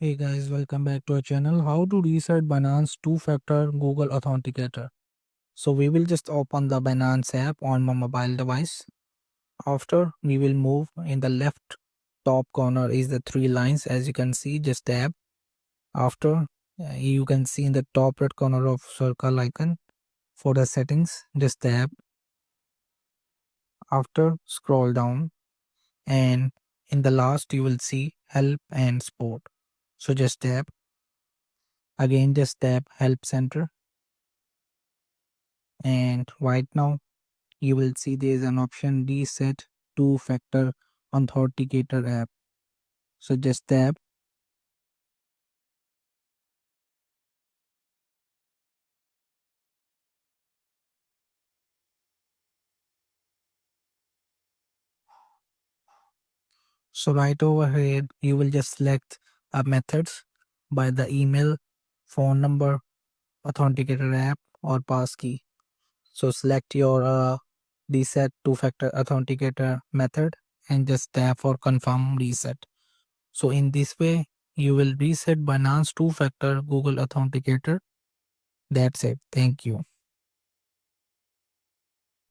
Hey guys, welcome back to our channel. How to reset Binance two-factor Google Authenticator. So we will just open the Binance app on my mobile device. After we will move in the left top corner is the three lines, as you can see. Just tap. After you can see in the top right corner of circle icon for the settings. Just tap. After scroll down and in the last you will see help and support. So just tap. Again just tap help center, and right now you will see there is an option reset two-factor authenticator app. So just tap. So right over here you will just select a methods by the email, phone number, authenticator app or passkey. So select your reset two-factor authenticator method and just tap for confirm reset. So in this way you will reset Binance two-factor Google Authenticator. That's it. Thank you.